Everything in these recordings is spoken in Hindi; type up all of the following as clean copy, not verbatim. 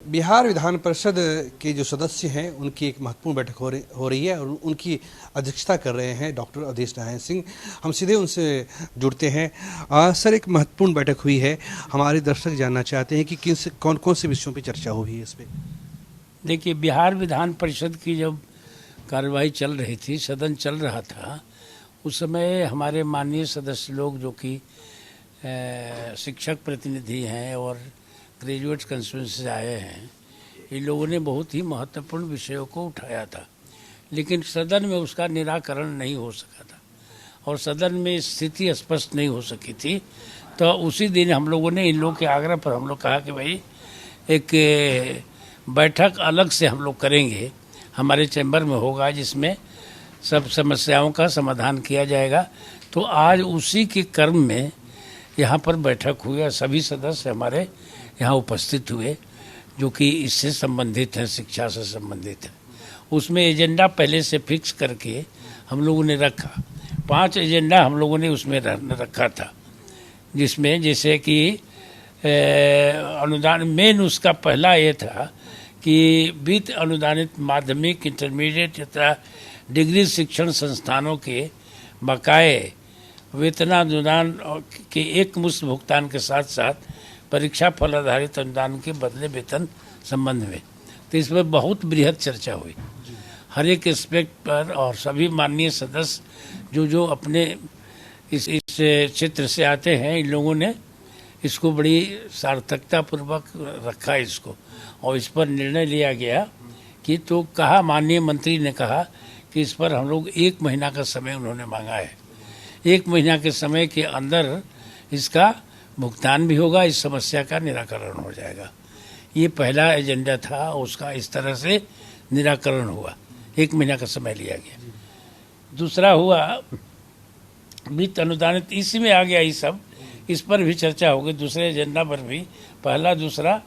बिहार विधान परिषद के जो सदस्य हैं उनकी एक महत्वपूर्ण बैठक हो रही है और उनकी अध्यक्षता कर रहे हैं डॉक्टर अवधेश नारायण सिंह। हम सीधे उनसे जुड़ते हैं। सर, एक महत्वपूर्ण बैठक हुई है, हमारे दर्शक जानना चाहते हैं कि कौन कौन से विषयों पर चर्चा हुई है इस पर। देखिए, बिहार विधान परिषद की जब कार्यवाही चल रही थी, सदन चल रहा था, उस समय हमारे माननीय सदस्य लोग जो कि शिक्षक प्रतिनिधि हैं और ग्रेजुएट कंस्टिट्यूएंसी से आए हैं, इन लोगों ने बहुत ही महत्वपूर्ण विषयों को उठाया था, लेकिन सदन में उसका निराकरण नहीं हो सका था और सदन में स्थिति स्पष्ट नहीं हो सकी थी। तो उसी दिन हम लोगों ने इन लोगों के आग्रह पर हम लोग कहा कि भाई एक बैठक अलग से हम लोग करेंगे, हमारे चैम्बर में होगा, जिसमें सब समस्याओं का समाधान किया जाएगा। तो आज उसी के क्रम में यहाँ पर बैठक हुई और सभी सदस्य हमारे यहाँ उपस्थित हुए जो कि इससे संबंधित हैं, शिक्षा से संबंधित है। उसमें एजेंडा पहले से फिक्स करके हम लोगों ने रखा, 5 एजेंडा हम लोगों ने उसमें रखा था, जिसमें जैसे कि अनुदान मेन उसका पहला ये था कि वित्त अनुदानित माध्यमिक, इंटरमीडिएट तथा डिग्री शिक्षण संस्थानों के बकाये वेतनानुदान के एक मुश्त भुगतान के साथ साथ परीक्षा फल आधारित अनुदान के बदले वेतन संबंध में। तो इस पर बहुत बृहद चर्चा हुई हर एक एस्पेक्ट पर, और सभी माननीय सदस्य जो अपने इस क्षेत्र से आते हैं, इन लोगों ने इसको बड़ी सार्थकता पूर्वक रखा इसको, और इस पर निर्णय लिया गया कि तो कहा, माननीय मंत्री ने कहा कि इस पर हम लोग 1 महीना का समय उन्होंने मांगा है। 1 महीना के समय के अंदर इसका भुगतान भी होगा, इस समस्या का निराकरण हो जाएगा। ये पहला एजेंडा था, उसका इस तरह से निराकरण हुआ, 1 महीना का समय लिया गया। दूसरा हुआ वित्त अनुदानित, इसी में आ गया ये सब, इस पर भी चर्चा होगी। दूसरे एजेंडा पर भी पहला दूसरा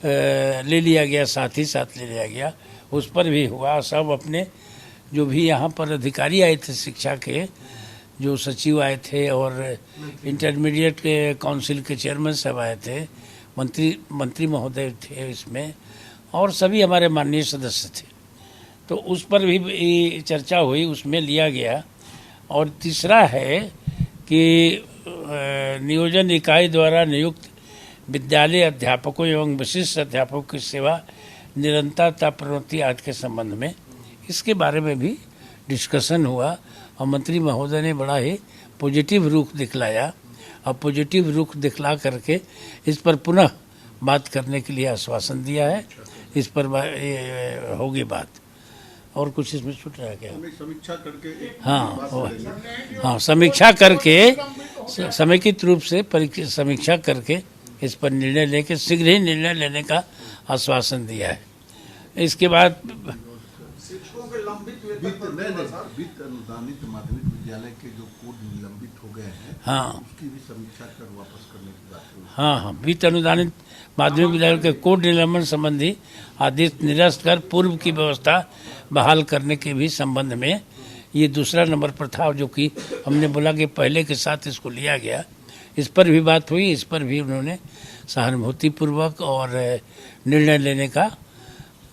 ले लिया गया, साथ ही साथ ले लिया गया, उस पर भी हुआ। सब अपने जो भी यहाँ पर अधिकारी आए थे शिक्षा के, जो सचिव आए थे और इंटरमीडिएट के काउंसिल के चेयरमैन साहब आए थे, मंत्री महोदय थे इसमें, और सभी हमारे माननीय सदस्य थे। तो उस पर भी चर्चा हुई, उसमें लिया गया। और तीसरा है कि नियोजन इकाई द्वारा नियुक्त विद्यालय अध्यापकों एवं विशिष्ट अध्यापकों की सेवा निरंतरता प्रवृत्ति आदि के संबंध में, इसके बारे में भी डिस्कशन हुआ और मंत्री महोदय ने बड़ा ही पॉजिटिव रुख दिखलाया, और पॉजिटिव रुख दिखला करके इस पर पुनः बात करने के लिए आश्वासन दिया है। इस पर होगी बात। और कुछ इसमें छूट रहा है क्या? समीक्षा करके हाँ, समीक्षा करके समेकित रूप से समीक्षा करके इस पर निर्णय लेके शीघ्र ही निर्णय लेने का आश्वासन दिया है। इसके बाद वित्त अनुदानित माध्यमिक विद्यालय के जो कोड निलंबित हो गए हैं, हाँ, उसकी भी समीक्षा कर वापस करने की बात हुई। हाँ, वित्त अनुदानित माध्यमिक विद्यालय के कोड निलंबन संबंधी आदेश निरस्त कर पूर्व की व्यवस्था बहाल करने के भी संबंध में ये दूसरा नंबर पर था, जो कि हमने बोला कि पहले के साथ इसको लिया गया। इस पर भी बात हुई, इस पर भी उन्होंने सहानुभूतिपूर्वक और निर्णय लेने का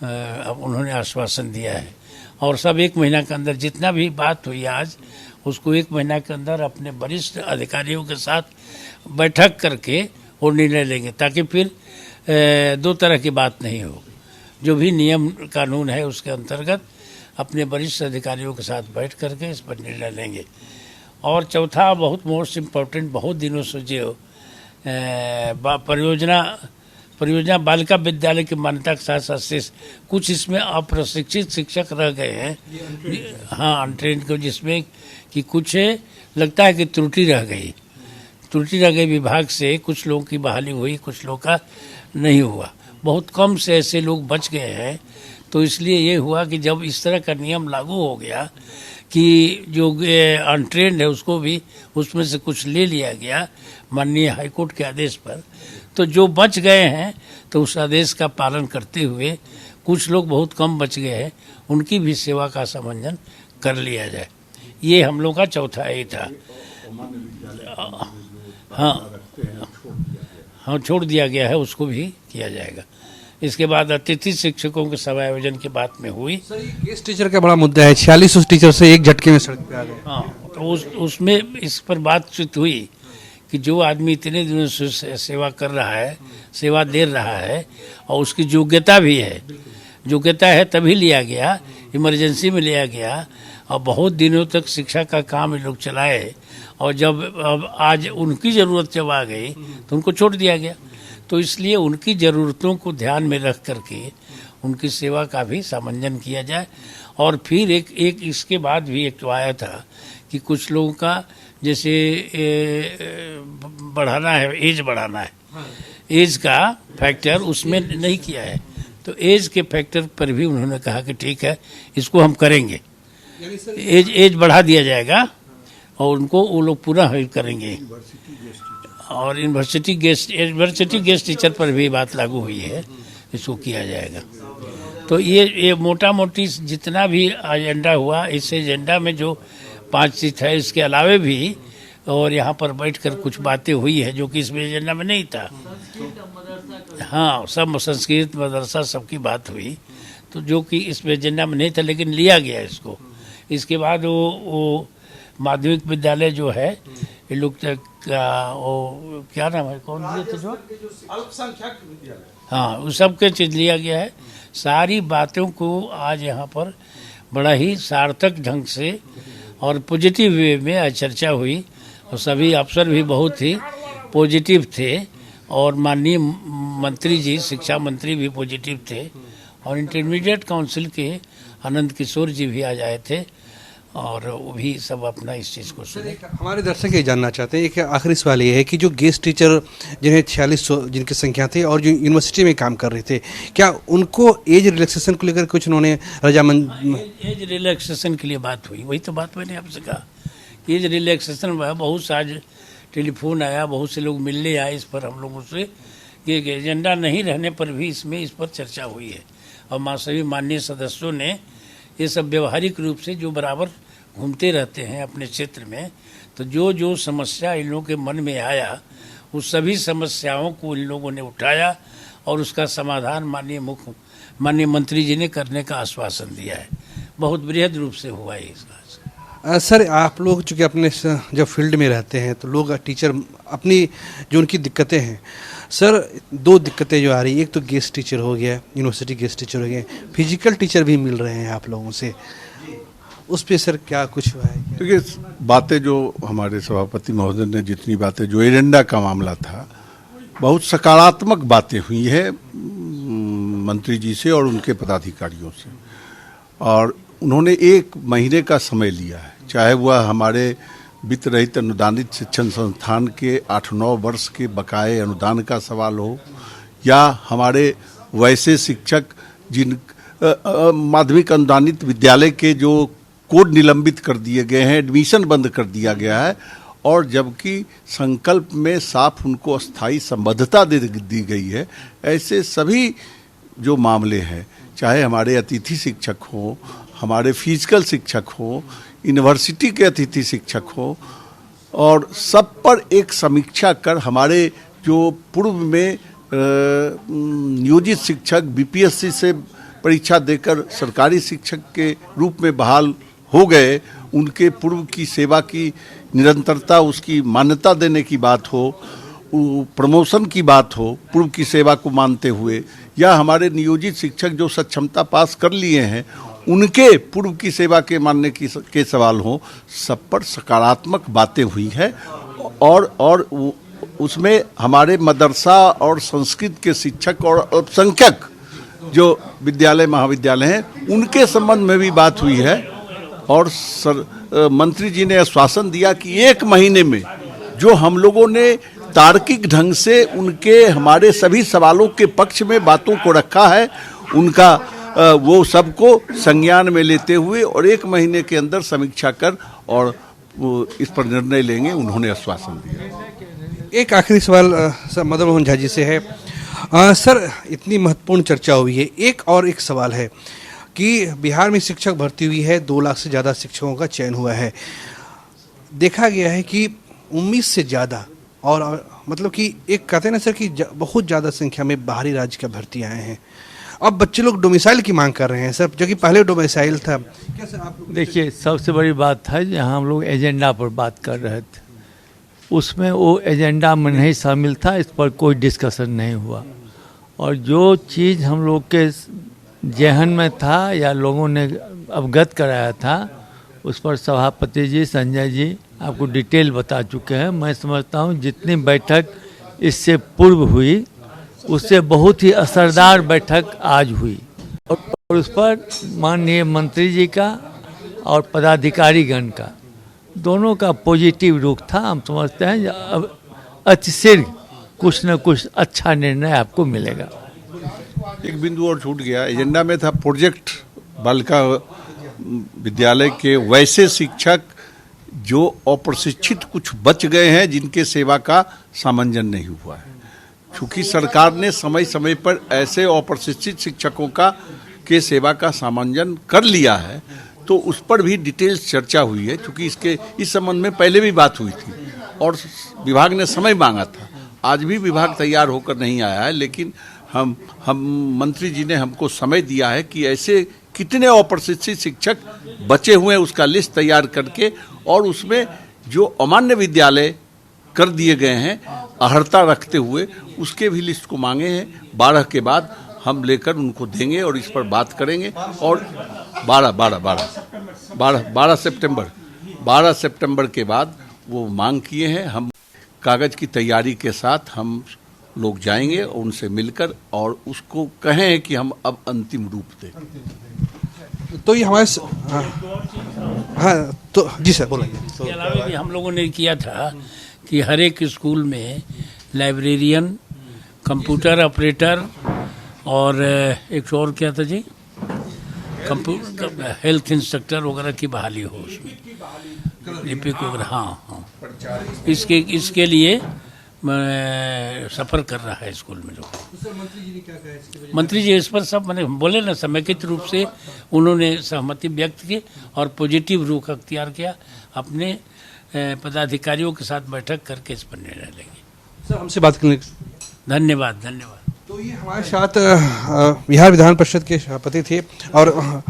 उन्होंने आश्वासन दिया है। और सब 1 महीना के अंदर जितना भी बात हुई आज, उसको 1 महीना के अंदर अपने वरिष्ठ अधिकारियों के साथ बैठक करके वो निर्णय लेंगे, ताकि फिर 2 तरह की बात नहीं हो। जो भी नियम कानून है उसके अंतर्गत अपने वरिष्ठ अधिकारियों के साथ बैठ करके इस पर निर्णय लेंगे। और चौथा बहुत मोस्ट इम्पोर्टेंट, बहुत दिनों से जो परियोजना बालिका विद्यालय की मान्यता के साथ साथ शेष कुछ इसमें अप्रशिक्षित शिक्षक रह गए हैं, हाँ, अनट्रेंड को, जिसमें कि कुछ लगता है कि त्रुटि रह गई विभाग से। कुछ लोगों की बहाली हुई, कुछ लोगों का नहीं हुआ, बहुत कम से ऐसे लोग बच गए हैं। तो इसलिए ये हुआ कि जब इस तरह का नियम लागू हो गया कि जो अनट्रेंड है उसको भी उसमें से कुछ ले लिया गया माननीय हाईकोर्ट के आदेश पर, तो जो बच गए हैं तो उस आदेश का पालन करते हुए कुछ लोग बहुत कम बच गए हैं, उनकी भी सेवा का समंजन कर लिया जाए। ये हम लोग का चौथा ही था। हाँ, छोड़ दिया गया है, उसको भी किया जाएगा। इसके बाद अतिथि शिक्षकों के समायोजन की बात में हुई। सर ये गेस्ट टीचर का बड़ा मुद्दा है, 46 उस टीचर से एक झटके में सड़क पे आ गए। हाँ, तो उसमें इस पर बातचीत हुई कि जो आदमी इतने दिनों से सेवा कर रहा है, सेवा दे रहा है और उसकी योग्यता भी है, योग्यता है तभी लिया गया, इमरजेंसी में लिया गया और बहुत दिनों तक शिक्षा का काम ये लोग चलाए और जब अब आज उनकी ज़रूरत जब आ गई तो उनको छोड़ दिया गया। तो इसलिए उनकी ज़रूरतों को ध्यान में रख करके उनकी सेवा का भी सामंजन किया जाए। और फिर एक इसके बाद भी एक तो आया था कि कुछ लोगों का जैसे बढ़ाना है, एज बढ़ाना है, एज का फैक्टर उसमें नहीं किया है, तो एज के फैक्टर पर भी उन्होंने कहा कि ठीक है इसको हम करेंगे, एज बढ़ा दिया जाएगा और उनको वो लोग पूरा करेंगे। और यूनिवर्सिटी गेस्ट टीचर पर भी बात लागू हुई है, इसको किया जाएगा। तो ये मोटा मोटी जितना भी एजेंडा हुआ, इस एजेंडा में जो 5 चीज है इसके अलावे भी और यहाँ पर बैठकर कुछ बातें हुई है जो कि इसमें एजेंडा में नहीं था। हाँ, सब संस्कृत मदरसा सबकी बात हुई, तो जो कि इसमें एजेंडा में नहीं था लेकिन लिया गया इसको। इसके बाद वो माध्यमिक विद्यालय जो है ये लोग का वो क्या नाम है, कौन दिए थे जो अल्पसंख्यक विद्यालय, हाँ उस सब के चीज लिया गया है। सारी बातों को आज यहाँ पर बड़ा ही सार्थक ढंग से और पॉजिटिव वे में आज चर्चा हुई और सभी अफसर भी बहुत ही पॉजिटिव थे और माननीय मंत्री जी, शिक्षा मंत्री भी पॉजिटिव थे और इंटरमीडिएट काउंसिल के आनंद किशोर जी भी आ जाए थे और वो भी सब अपना इस चीज़ को सुने। हमारे दर्शक ये जानना चाहते हैं, एक आखिरी सवाल ये है कि जो गेस्ट टीचर जिन्हें 46 जिनकी संख्या थी और जो यूनिवर्सिटी में काम कर रहे थे, क्या उनको एज रिलैक्सेशन को लेकर कुछ उन्होंने रजामंद? एज रिलैक्सेशन के लिए बात हुई, वही तो बात मैंने आपसे कहा, एज रिलैक्सेशन बहुत सा आज टेलीफोन आया, बहुत से लोग मिलने आए इस पर हम लोगों से, कि एजेंडा नहीं रहने पर भी इसमें इस पर चर्चा हुई है और सभी माननीय सदस्यों ने ये सब व्यवहारिक रूप से जो बराबर घूमते रहते हैं अपने क्षेत्र में, तो जो जो समस्या इन लोगों के मन में आया उस सभी समस्याओं को इन लोगों ने उठाया और उसका समाधान माननीय मंत्री जी ने करने का आश्वासन दिया है। बहुत बृहद रूप से हुआ है इसका। सर आप लोग चूँकि अपने जब फील्ड में रहते हैं तो लोग टीचर अपनी जो उनकी दिक्कतें हैं, सर 2 दिक्कतें जो आ रही है, एक तो गेस्ट टीचर हो गया, यूनिवर्सिटी गेस्ट टीचर हो गए, फिजिकल टीचर भी मिल रहे हैं आप लोगों से, उस पे सर क्या कुछ हुआ है? देखिए बातें जो हमारे सभापति महोदय ने जितनी बातें, जो एजेंडा का मामला था, बहुत सकारात्मक बातें हुई है मंत्री जी से और उनके पदाधिकारियों से, और उन्होंने 1 महीने का समय लिया है, चाहे वह हमारे वित्त रहित अनुदानित शिक्षण संस्थान के 8-9 वर्ष के बकाये अनुदान का सवाल हो या हमारे वैसे शिक्षक जिन माध्यमिक अनुदानित विद्यालय के जो कोड निलंबित कर दिए गए हैं, एडमिशन बंद कर दिया गया है और जबकि संकल्प में साफ उनको अस्थायी संबद्धता दे दी गई है, ऐसे सभी जो मामले हैं, चाहे हमारे अतिथि शिक्षक हों, हमारे फिजिकल शिक्षक हों, यूनिवर्सिटी के अतिथि शिक्षक हो, और सब पर एक समीक्षा कर हमारे जो पूर्व में नियोजित शिक्षक बीपीएससी से परीक्षा देकर सरकारी शिक्षक के रूप में बहाल हो गए, उनके पूर्व की सेवा की निरंतरता, उसकी मान्यता देने की बात हो, प्रमोशन की बात हो पूर्व की सेवा को मानते हुए, या हमारे नियोजित शिक्षक जो सक्षमता पास कर लिए हैं उनके पूर्व की सेवा के मानने के सवाल हों, सब पर सकारात्मक बातें हुई है। और उसमें हमारे मदरसा और संस्कृत के शिक्षक और अल्पसंख्यक जो विद्यालय महाविद्यालय हैं उनके संबंध में भी बात हुई है और मंत्री जी ने आश्वासन दिया कि 1 महीने में जो हम लोगों ने तार्किक ढंग से उनके हमारे सभी सवालों के पक्ष में बातों को रखा है, उनका वो सबको संज्ञान में लेते हुए और 1 महीने के अंदर समीक्षा कर और इस पर निर्णय लेंगे, उन्होंने आश्वासन दिया। एक आखिरी सवाल सर मदन मोहन झा जी से है। सर इतनी महत्वपूर्ण चर्चा हुई है, एक सवाल है कि बिहार में शिक्षक भर्ती हुई है, 2 लाख से ज़्यादा शिक्षकों का चयन हुआ है। देखा गया है कि 19 से ज़्यादा और मतलब कि एक कहते हैं ना सर कि बहुत ज़्यादा संख्या में बाहरी राज्य का भर्ती आए हैं। अब बच्चे लोग डोमिसाइल की मांग कर रहे हैं सर, जो कि पहले डोमिसाइल था। क्या सर आप लोग देखिए, सबसे बड़ी बात है जहाँ हम लोग एजेंडा पर बात कर रहे थे, उसमें वो एजेंडा में नहीं शामिल था, इस पर कोई डिस्कशन नहीं हुआ। और जो चीज़ हम लोग के जहन में था या लोगों ने अवगत कराया था, उस पर सभापति जी, संजय जी आपको डिटेल बता चुके हैं। मैं समझता हूँ जितनी बैठक इससे पूर्व हुई, उससे बहुत ही असरदार बैठक आज हुई और उस पर माननीय मंत्री जी का और पदाधिकारीगण का दोनों का पॉजिटिव रुख था। हम समझते हैं अब अतिशीघ्र कुछ न कुछ अच्छा निर्णय आपको मिलेगा। एक बिंदु और छूट गया, एजेंडा में था प्रोजेक्ट बालिका विद्यालय के वैसे शिक्षक जो अप्रशिक्षित कुछ बच गए हैं, जिनके सेवा का सामंजन नहीं हुआ है। चूंकि सरकार ने समय समय पर ऐसे अप्रशिक्षित शिक्षकों के सेवा का सामंजन कर लिया है, तो उस पर भी डिटेल्स चर्चा हुई है। चूंकि इस संबंध में पहले भी बात हुई थी और विभाग ने समय मांगा था। आज भी विभाग तैयार होकर नहीं आया है, लेकिन हम मंत्री जी ने हमको समय दिया है कि ऐसे कितने अप्रशिक्षित शिक्षक बचे हुए हैं उसका लिस्ट तैयार करके, और उसमें जो अमान्य विद्यालय कर दिए गए हैं अहर्ता रखते हुए, उसके भी लिस्ट को मांगे हैं। 12 के बाद हम लेकर उनको देंगे और इस पर बात करेंगे। और 12 सितंबर के बाद वो मांग किए हैं। हम कागज की तैयारी के साथ हम लोग जाएंगे उनसे मिलकर और उसको कहें कि हम अब अंतिम रूप दें। तो ये हमारे हाँ तो जी सर बोलिए। इसके अलावा भी हम लोगों ने किया था कि हर एक स्कूल में लाइब्रेरियन, कंप्यूटर ऑपरेटर और एक और क्या था जी, कंप्यूटर हेल्थ इंस्ट्रक्टर वगैरह की बहाली हो उसमें, लिपिक वगैरह। हाँ, इसके लिए सफ़र कर रहा है स्कूल में लोग। मंत्री जी इस पर सब मैंने बोले ना, समेकित रूप से उन्होंने सहमति व्यक्त की और पॉजिटिव रुख अख्तियार किया। अपने पदाधिकारियों के साथ बैठक करके इस पर निर्णय लेंगे। सर हमसे बात करने धन्यवाद। तो ये हमारे साथ बिहार विधान परिषद के सभापति थे। और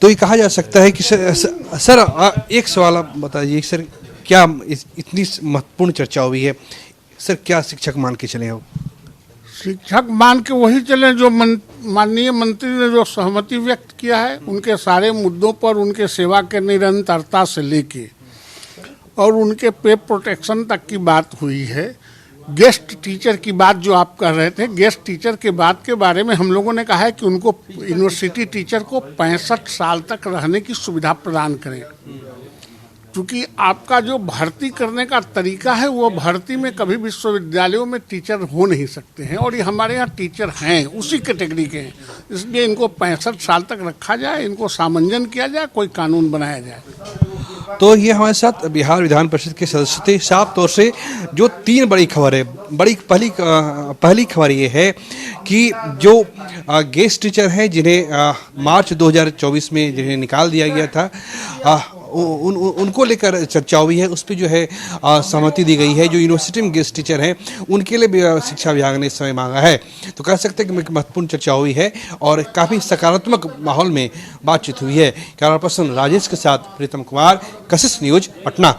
तो ये कहा जा सकता है कि सर एक सवाल आप बताइए सर, क्या इतनी महत्वपूर्ण चर्चा हुई है सर, क्या शिक्षक मान के चले हो? शिक्षक मान के वही चले जो माननीय मंत्री ने जो सहमति व्यक्त किया है, उनके सारे मुद्दों पर, उनके सेवा के निरंतरता से लेके और उनके पे प्रोटेक्शन तक की बात हुई है। गेस्ट टीचर की बात जो आप कह रहे थे, गेस्ट टीचर के बात के बारे में हम लोगों ने कहा है कि उनको यूनिवर्सिटी टीचर को 65 साल तक रहने की सुविधा प्रदान करें, क्योंकि आपका जो भर्ती करने का तरीका है वो भर्ती में कभी विश्वविद्यालयों में टीचर हो नहीं सकते हैं, और ये हमारे यहाँ टीचर हैं उसी कैटेगरी के हैं। इसलिए इनको 65 साल तक रखा जाए, इनको सामंजन किया जाए, कोई कानून बनाया जाए। तो ये हमारे साथ बिहार विधान परिषद के सदस्य थे। साफ तौर से जो 3 बड़ी खबर है, पहली खबर ये है कि जो गेस्ट टीचर हैं जिन्हें मार्च 2024 में जिन्हें निकाल दिया गया था, उनको लेकर चर्चा हुई है। उस पर जो है सहमति दी गई है। जो यूनिवर्सिटी में गेस्ट टीचर हैं उनके लिए भी शिक्षा विभाग ने समय मांगा है। तो कह सकते हैं कि महत्वपूर्ण चर्चा हुई है और काफ़ी सकारात्मक माहौल में बातचीत हुई है। कैमरा पर्सन राजेश के साथ प्रीतम कुमार, कशिश न्यूज, पटना।